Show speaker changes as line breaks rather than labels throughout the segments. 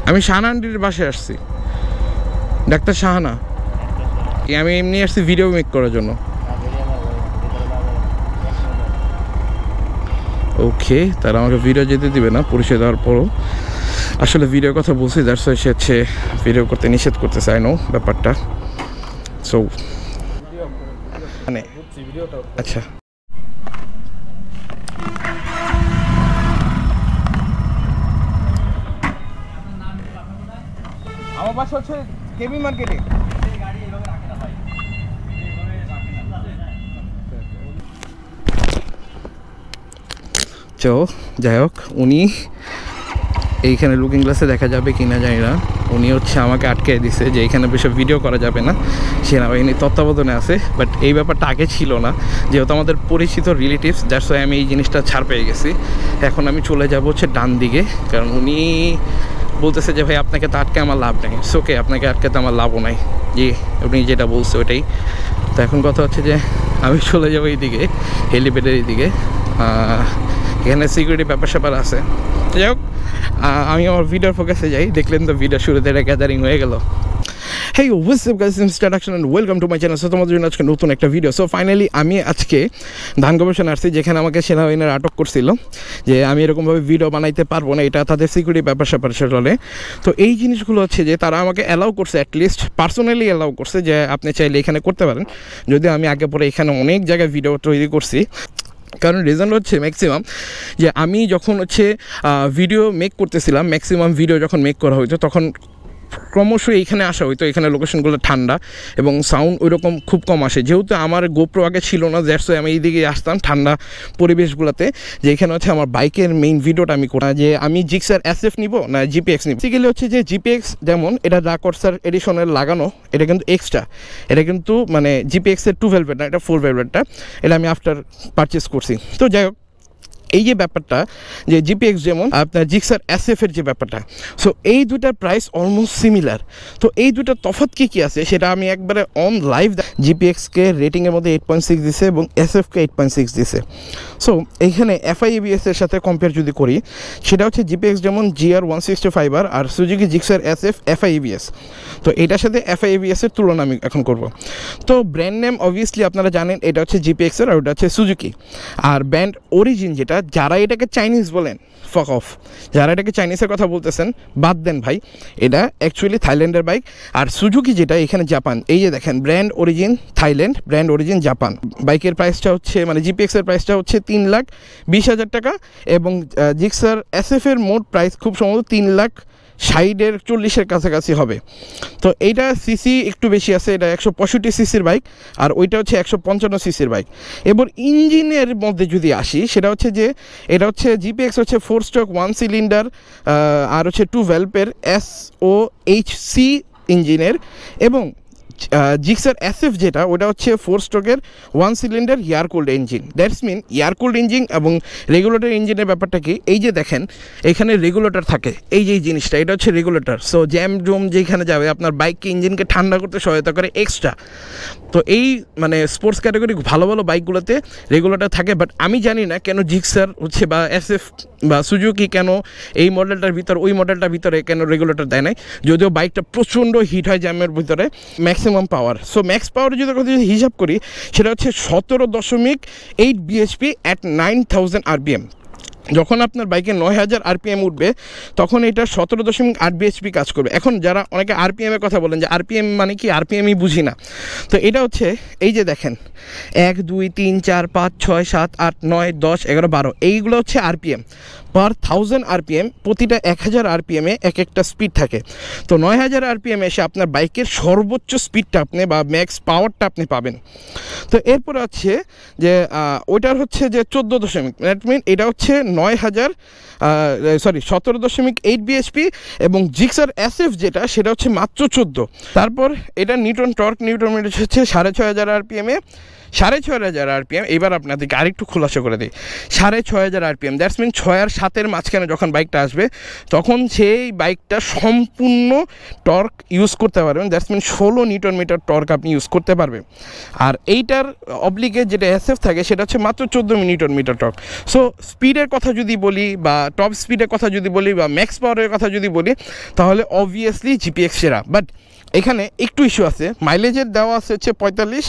আমি শাহানা আন্টির বাসায় আসছি, ডাক্তার শাহানা। আমি এমনি আসছি ভিডিও মেক করার জন্য। ওকে, তারা আমাকে ভিডিও যেতে দিবে না পরিচয় দেওয়ার পরও। আসলে ভিডিওর কথা বলছি, দ্যাটস ওয়াই সে হচ্ছে ভিডিও করতে নিষেধ করতেছে। আই নো ব্যাপারটা। সো মানে আচ্ছা, আমার বাসা হচ্ছে কেবি মার্কেটে। তো যাই হোক, উনি এইখানে লুকিং গ্লাসে দেখা যাবে কি না জানি না, উনি হচ্ছে আমাকে আটকে দিছে যে এইখানে বেশি ভিডিও করা যাবে না, সেনাবাহিনীর তত্ত্বাবধানে আছে। বাট এই ব্যাপারটা আগে ছিল না, যেহেতু আমাদের পরিচিত রিলেটিভস, দ্যাটস ওয়াই আমি এই জিনিসটা ছাড় পেয়ে গেছি। এখন আমি চলে যাব হচ্ছে ডান দিকে, কারণ উনি বলতেছে যে ভাই আপনাকে তো আটকে আমার লাভ নেই। ওকে, আপনাকে আটকাতে আমার লাভও নাই, জি উনি যেটা বলছে ওটাই। তো এখন কথা হচ্ছে যে আমি চলে যাবো এইদিকে, হেলিপ্যাডের এইদিকে। এখানে সিকিউরিটি ব্যাপার স্যাপার আছে। যাই হোক, আমি আমার ভিডিওর ফোকাসে যাই। দেখলেন তো ভিডিও শুরুতে একটা গ্যাদারিং হয়ে গেল। Hey what's up guys, introduction and welcome to my channel. So তোমাদের জন্য আজকে নতুন একটা ভিডিও। সো ফাইনালি আমি আজকে ধান গবেষণা আসছি, যেখানে আমাকে সেনাবাহিনীর আটক করছিল যে আমি এরকমভাবে ভিডিও বানাইতে পারবো না, এটা তাদের সিকিউরিটি ব্যাপার স্যাপার চলে। তো এই জিনিসগুলো হচ্ছে যে তারা আমাকে অ্যালাউ করছে, অ্যাটলিস্ট পার্সোনালি অ্যালাউ করছে যে আপনি চাইলে এখানে করতে পারেন। যদিও আমি আগে পরে এখানে অনেক জায়গায় ভিডিও তৈরি করছি, কারণ রিজন হচ্ছে ম্যাক্সিমাম যে আমি যখন হচ্ছে ভিডিও মেক করতেছিলাম, ম্যাক্সিমাম ভিডিও যখন মেক করা হইতো তখন ক্রমশ এইখানে আসা হইতো। এখানে লোকেশনগুলো ঠান্ডা এবং সাউন্ড ওইরকম খুব কম আসে। যেহেতু আমার গোপ্রো আগে ছিল না, দ্যাটস ওয়াই আমি এইদিকে আসতাম ঠান্ডা পরিবেশগুলোতে, যে এখানে হচ্ছে আমার বাইকের মেইন ভিডিওটা আমি করি যে আমি জিক্সার SF নিব না জিপিএক্স নিব। বেসিক্যালি হচ্ছে যে জিপিএক্স যেমন এটা ডার্ক হর্সার এডিশনের লাগানো, এটা কিন্তু এক্সট্রা, এটা কিন্তু মানে জিপিএক্সের 2 ভেলভেট না, এটা 4 ভেলভেটটা, এটা আমি আফটার পারচেস করছি। তো যাই হোক, এই যে ব্যাপারটা যে জিপিএক্স যেমন আপনার জিক্সার SF-এর যে ব্যাপারটা, সো এই দুটার প্রাইস অলমোস্ট সিমিলার। তো এই দুটার তফাৎ কী আছে সেটা আমি একবারে অন লাইভ। জিপিএক্সকে রেটিংয়ের মধ্যে 8.6 দিছে এবং SF-কে 8.6 দিছে। সো এইখানে FI-ABS-এর সাথে কম্পেয়ার যদি করি, সেটা হচ্ছে জিপিএক্স যেমন GR165R আর সুজুকি জিক্সার SF FI-ABS। তো এটার সাথে FI-ABS-এর তুলনা আমি এখন করব। তো ব্র্যান্ড নেম অবভিয়াসলি আপনারা জানেন, এটা হচ্ছে জিপিএক্সের আর ওটা হচ্ছে সুজুকি। আর ব্র্যান্ড অরিজিন যেটা, যারা এটাকে চাইনিজ বলেন ফক অফ, যারা এটাকে চাইনিজের কথা বলতেছেন বাদ দেন ভাই, এটা অ্যাকচুয়ালি থাইল্যান্ডের বাইক। আর সুজুকি যেটা এখানে জাপান, এই যে দেখেন brand origin Thailand, brand origin Japan. বাইকের প্রাইসটা হচ্ছে মানে জিপিএক্সের প্রাইসটা হচ্ছে 3,20,000 টাকা এবং জিক্সার SF-এর মোট প্রাইস খুব সম্ভবত 3,60,40-এর কাছাকাছি হবে। তো এইটা সিসি একটু বেশি আছে, এটা 165 সিসির বাইক আর ওইটা হচ্ছে 155 সিসির বাইক। এবার ইঞ্জিনের মধ্যে যদি আসি, সেটা হচ্ছে যে এটা হচ্ছে জিপিএক্স হচ্ছে 4 স্ট্রোক 1 সিলিন্ডার আর হচ্ছে 2 ভ্যালভের SOHC ইঞ্জিনের, এবং জিক্সার SF যেটা ওটা হচ্ছে 4 স্ট্রোকের 1 cylinder air cooled engine. That's mean air cooled engine এবং রেগুলেটর ইঞ্জিনের ব্যাপারটা কি, এই যে দেখেন এখানে রেগুলেটর থাকে, এই যে এই জিনিসটা এটা হচ্ছে রেগুলেটর। সো জ্যাম জোম যেখানে যাবে আপনার বাইককে ইঞ্জিনকে ঠান্ডা করতে সহায়তা করে এক্সট্রা। তো এই মানে স্পোর্টস ক্যাটাগরি ভালো ভালো বাইকগুলোতে রেগুলেটর থাকে। বাট আমি জানি না কেন জিক্সার হচ্ছে বা SF বা সুজুকি কেন এই মডেলটার ভিতর ওই মডেলটার ভিতরে কেন রেগুলেটর দেয় নাই, যদিও বাইকটা প্রচণ্ড হিট হয় জ্যামের ভিতরে। ম্যাক্সিমাম পাওয়ার, সো ম্যাক্স পাওয়ার যদি হিসাব করি সেটা হচ্ছে 17.8 bhp অ্যাট 9,000 RPM। যখন আপনার বাইকে 9,000 RPM উঠবে তখন এটা 17.8 bhp কাজ করবে। এখন যারা অনেকে RPM-এর কথা বলেন যে RPM মানে কি, RPM-ই বুঝি না। তো এটা হচ্ছে এই যে দেখেন 1 2 3 4 5 6 7 8 9 10 11 12 এইগুলো হচ্ছে RPM পার 1000 RPM। প্রতিটা 1000 RPM-এ এক একটা স্পিড থাকে। তো 9,000 RPM এসে আপনার বাইকের সর্বোচ্চ স্পিডটা আপনি বা ম্যাক্স পাওয়ারটা আপনি পাবেন। তো এরপরে হচ্ছে যে ওইটার হচ্ছে যে 14 দ্যাট মিন এটা হচ্ছে 17.8 bhp এবং জিক্সার SF যেটা সেটা হচ্ছে মাত্র 14। তারপর এটা নিউটন টর্ক, নিউটন মিটার হচ্ছে 6,500 RPM-এ 6,500 RPM। এবার আপনাদেরকে আরেকটু খোলাসা করে দিই, 6,500 RPM দ্যাটস মিন 6 আর হাতের মাঝখানে যখন বাইকটা আসবে তখন সেই বাইকটা সম্পূর্ণ টর্ক ইউজ করতে পারবেন। That's mean 16 newton meter torque আপনি ইউজ করতে পারবেন। আর এইটার অবলিগে যেটা এসএফ থাকে সেটা হচ্ছে মাত্র 14 নিউটন মিটার টর্ক। সো স্পিডের কথা যদি বলি বা টপ স্পিডের কথা যদি বলি বা ম্যাক্স পাওয়ারের কথা যদি বলি তাহলে অবভিয়াসলি জিপিএক্স সেরা। বাট এখানে একটু ইস্যু আছে, মাইলেজের দেওয়া আছে হচ্ছে 45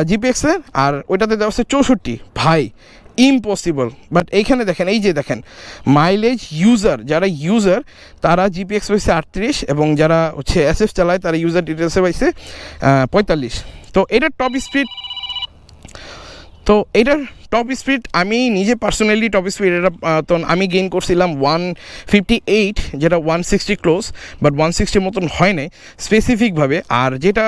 জিপিএক্সের, আর ওইটাতে দেওয়া আছে 64। ভাই ইম্পসিবল। বাট এইখানে দেখেন, এই যে দেখেন মাইলেজ যারা ইউজার তারা জিপিএক্স পাইছে 38 এবং যারা হচ্ছে এসএফ চালায় তারা ইউজার ডিটেলসে পাইছে 45। তো এটার টপ স্পিড আমি নিজে পার্সোনালি টপ স্পিড এটা তো আমি গেইন করছিলাম 158, যেটা 160 ক্লোজ, বাট 160 মতন হয় নাই স্পেসিফিকভাবে। আর যেটা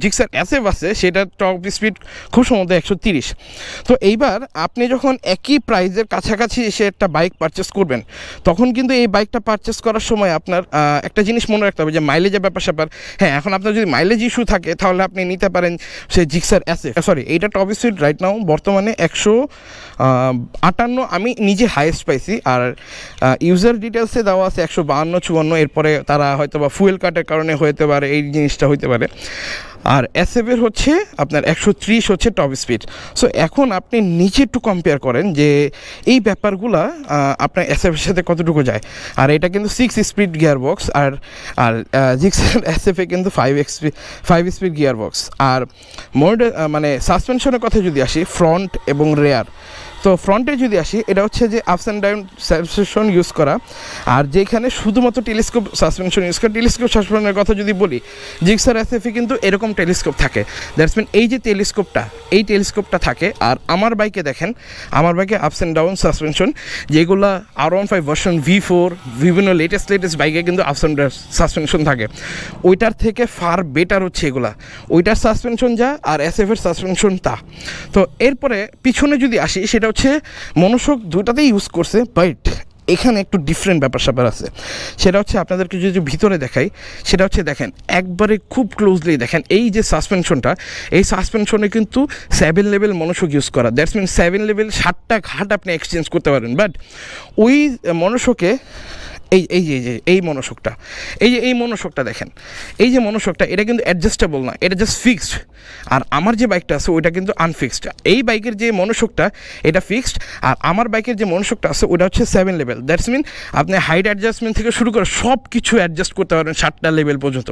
জিক্সার এসএফ আছে সেটা টপ স্পিড খুব সম্ভবত 130। তো এইবার আপনি যখন একই প্রাইজের কাছাকাছি এসে একটা বাইক পারচেস করবেন তখন কিন্তু এই বাইকটা পারচেস করার সময় আপনার একটা জিনিস মনে রাখতে হবে যে মাইলেজের ব্যাপার স্যাপার। হ্যাঁ, এখন আপনার যদি মাইলেজ ইস্যু থাকে তাহলে আপনি নিতে পারেন সে জিক্সার এসএফ, সরি এইটা টপ স্পিড রাইট নাও বর্তমানে 158 আমি নিজে হাইয়েস্ট পাইছি। আর ইউজার ডিটেলসে দেওয়া আছে 152-54, এরপরে তারা হয়তো বা ফুয়েল কাটের কারণে হতে পারে, এই জিনিসটা হইতে পারে। আর এসএফের হচ্ছে আপনার 130 হচ্ছে টপ স্পিড। সো এখন আপনি নিজে একটু কম্পেয়ার করেন যে এই ব্যাপারগুলা আপনার এসএফের সাথে কতটুকু যায়। আর এটা কিন্তু 6 স্পিড গিয়ার বক্স, আর জিক্সার এসএফে কিন্তু 5 স্পিড গিয়ার বক্স। আর মানে সাসপেনশনের কথা যদি আসি, ফ্রন্ট এবং রেয়ার, তো ফ্রন্টে যদি আসি এটা হচ্ছে যে ups and down suspension use করা। আর যেখানে শুধুমাত্র টেলিস্কোপ সাসপেনশন ইউজ করা, টেলিস্কোপ সাসপেনশনের কথা যদি বলি জিক্সার এসএফে কিন্তু এরকম টেলিস্কোপ থাকে। দ্যাটস মিন এই যে টেলিস্কোপটা থাকে। আর আমার বাইকে দেখেন, আমার বাইকে আপস অ্যান্ড ডাউন সাসপেনশন, যেগুলো R15 ভার্সন V4 বিভিন্ন লেটেস্ট বাইকে কিন্তু আপস অ্যান্ড ডাউন সাসপেনশন থাকে। ওইটার থেকে ফার বেটার হচ্ছে এগুলা, ওইটার সাসপেনশন যা আর এসএফের সাসপেনশন তা। তো এরপরে পিছনে যদি আসি সেটা হচ্ছে মনোশক দুটাতেই ইউজ করছে, বাট এখানে একটু ডিফারেন্ট ব্যাপার স্যাপার আছে। সেটা হচ্ছে আপনাদেরকে যদি ভিতরে দেখাই, সেটা হচ্ছে দেখেন একবারে খুব ক্লোজলি দেখেন এই যে সাসপেনশনটা, এই সাসপেনশনে কিন্তু 7 লেভেল মনোশক ইউজ করা। দ্যাটস মিন 7 লেভেল 7টা ঘাট আপনি এক্সচেঞ্জ করতে পারেন। বাট ওই মনোশকে এই মনোশকটা দেখেন, এই যে মনোশকটা এটা কিন্তু অ্যাডজাস্টেবল না, এটা জাস্ট ফিক্সড। আর আমার যে বাইকটা আছে ওইটা কিন্তু আনফিক্সড। এই বাইকের যে মনোশকটা এটা ফিক্সড, আর আমার বাইকের যে মনোশকটা আছে ওটা হচ্ছে 7 লেভেল। দ্যাটস মিন আপনি হাইট অ্যাডজাস্টমেন্ট থেকে শুরু করে সব কিছু অ্যাডজাস্ট করতে পারবেন 7টা লেভেল পর্যন্ত।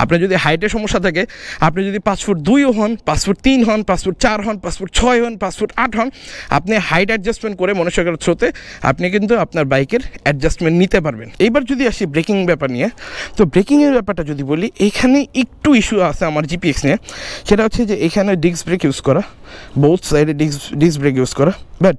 আপনার যদি হাইটের সমস্যা থাকে, আপনি যদি 5 ফুট 2 হন, 5 ফুট 3 হন, 5 ফুট 4 হন, 5 ফুট 6 হন, 5 ফুট 8 হন, আপনি হাইট অ্যাডজাস্টমেন্ট করে মনোশকের থ্রোতে আপনি কিন্তু আপনার বাইকের অ্যাডজাস্টমেন্ট নিতে পারবেন। এইবার যদি আসি ব্রেকিং ব্যাপার নিয়ে, তো ব্রেকিংয়ের ব্যাপারটা যদি বলি এইখানে একটু ইস্যু আছে আমার জিপিএক্স নিয়ে। সেটা হচ্ছে যে এখানে ডিস্ক ব্রেক ইউজ করা, বোথ সাইডে ডিস্ক ব্রেক ইউজ করা। বাট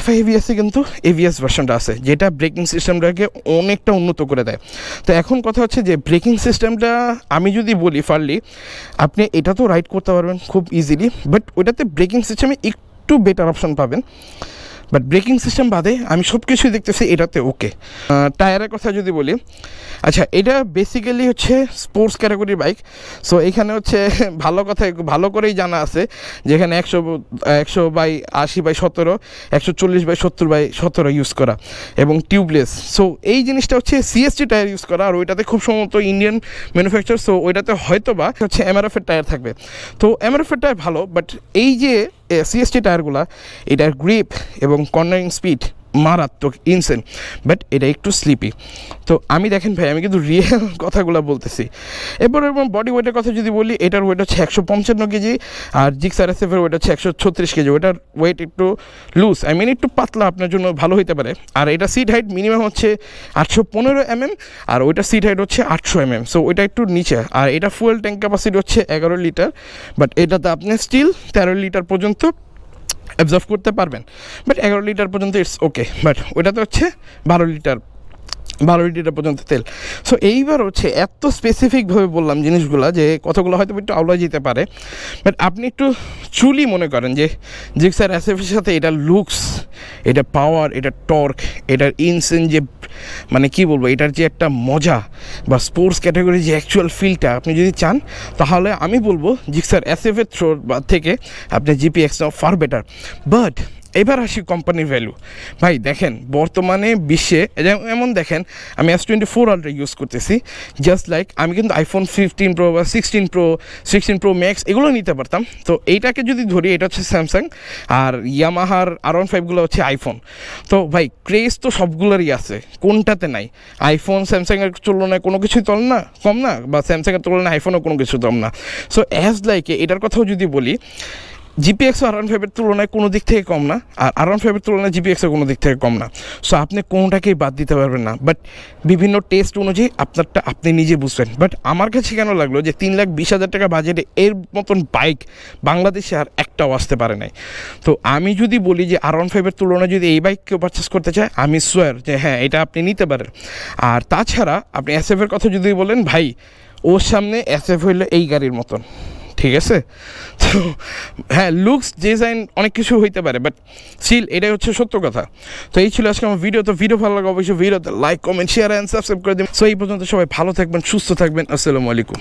FIABS-এ কিন্তু ABS ভার্সনটা আছে যেটা ব্রেকিং সিস্টেমটাকে অনেকটা উন্নত করে দেয়। তো এখন কথা হচ্ছে যে ব্রেকিং সিস্টেমটা আমি যদি বলি ফারলি, আপনি এটা তো রাইড করতে পারবেন খুব ইজিলি, বাট ওইটাতে ব্রেকিং সিস্টেমে একটু বেটার অপশন পাবেন। বাট ব্রেকিং সিস্টেম বাদে আমি সব কিছুই দেখতেছি এটাতে ওকে। টায়ারের কথা যদি বলি, আচ্ছা এটা বেসিক্যালি হচ্ছে স্পোর্টস ক্যাটাগরির বাইক। সো এখানে হচ্ছে ভালো করেই জানা আছে যেখানে 100/80/17, 140/70/17 ইউজ করা এবং টিউবলেস। সো এই জিনিসটা হচ্ছে CST টায়ার ইউজ করা, আর ওইটাতে খুব সম্ভবত ইন্ডিয়ান ম্যানুফ্যাকচার। সো ওইটাতে হয়তো বা হচ্ছে MRF-এর টায়ার থাকবে। তো MRF-এর টায়ার ভালো, বাট এই যে CST টায়ারগুলা এটার গ্রিপ এবং কর্নারিং স্পিড মারাত্মক ইনসেন, বাট এটা একটু স্লিপি। তো আমি দেখেন ভাই আমি কিন্তু রিয়েল কথাগুলো বলতেছি। এরপর বডি ওয়েটের কথা যদি বলি, এটার ওয়েট হচ্ছে 155 কেজি, আর জিক্সার এসএফের ওয়েট হচ্ছে 136 কেজি। ওটার ওয়েট একটু লুজ, একটু পাতলা, আপনার জন্য ভালো হতে পারে। আর এটা সিট হাইট মিনিমাম হচ্ছে 815 mm, আর ওইটা সিট হাইট হচ্ছে 800 mm। সো ওইটা একটু নিচে। আর এটা ফুয়েল ট্যাঙ্ক ক্যাপাসিটি হচ্ছে 11 লিটার, বাট এটাতে আপনি স্টিল 13 লিটার পর্যন্ত অ্যাবজর্ভ করতে পারবেন। বাট 11 লিটার পর্যন্ত ইটস ওকে, বাট ওইটাতে হচ্ছে 12 লিটার পর্যন্ত তেল। সো এইবার হচ্ছে এত স্পেসিফিকভাবে বললাম জিনিসগুলো যে কতগুলো হয়তো একটু আওলা যেতে পারে, বাট আপনি একটু চুলি মনে করেন যে জিক্সার এসএফের সাথে এটা লুকস, এটা পাওয়ার, এটা টর্ক, এটার ইনসেন যে মানে কি বলবো, এটার যে একটা মজা বা স্পোর্টস ক্যাটাগরি যে অ্যাকচুয়াল ফিলটা আপনি যদি চান, তাহলে আমি বলবো জিক্সার এসএফের থেকে আপনি GPX now far better. But এবার আসি কোম্পানির ভ্যালু। ভাই দেখেন বর্তমানে বিশ্বে এমন দেখেন আমি S24 আলট্রা ইউজ করতেছি, জাস্ট লাইক আমি কিন্তু আইফোন 15 প্রো বা 16 প্রো ম্যাক্স এগুলো নিতে পারতাম। তো এইটাকে যদি ধরি, এটা হচ্ছে স্যামসাং, আর ইয়ামাহার R15গুলো হচ্ছে আইফোন। তো ভাই ক্রেজ তো সবগুলোরই আছে, কোনটাতে নাই? আইফোন স্যামসাংয়ের তুলনায় কোনো কিছুই কম না, বা স্যামসাংয়ের তুলনায় আইফোনও কোনো কিছু কম না। সো অ্যাজ লাইক এটার কথাও যদি বলি, GPX R15-এর তুলনায় কোনো দিক থেকে কম না, আর R15-এর তুলনায় GPX-এর কোনো দিক থেকে কম না। সো আপনি কোনোটাকেই বাদ দিতে পারবেন না, বাট বিভিন্ন টেস্ট অনুযায়ী আপনারটা আপনি নিজে বুঝবেন। বাট আমার কাছে কেন লাগলো যে 3,20,000 টাকা বাজেটে এর মতন বাইক বাংলাদেশে আর একটাও আসতে পারে নাই। তো আমি যদি বলি যে R15-এর তুলনায় যদি এই বাইক কেউ পারচেস করতে চায়, আমি সোয়ার যে হ্যাঁ এটা আপনি নিতে পারেন। আর তাছাড়া আপনি SF-এর কথা যদি বলেন, ভাই ওর সামনে SF হইলে এই গাড়ির মতন, ঠিক আছে? তো হ্যাঁ, লুকস ডিজাইন অনেক কিছু হইতে পারে, বাট স্টিল এটাই হচ্ছে সত্য কথা। তো এই ছিল আজকে আমার ভিডিও। তো ভিডিও ভালো লাগে অবশ্যই ভিডিওতে like, comment, share and subscribe করে দিন। সো এই পর্যন্ত সবাই ভালো থাকবেন, সুস্থ থাকবেন। আসসালামু আলাইকুম।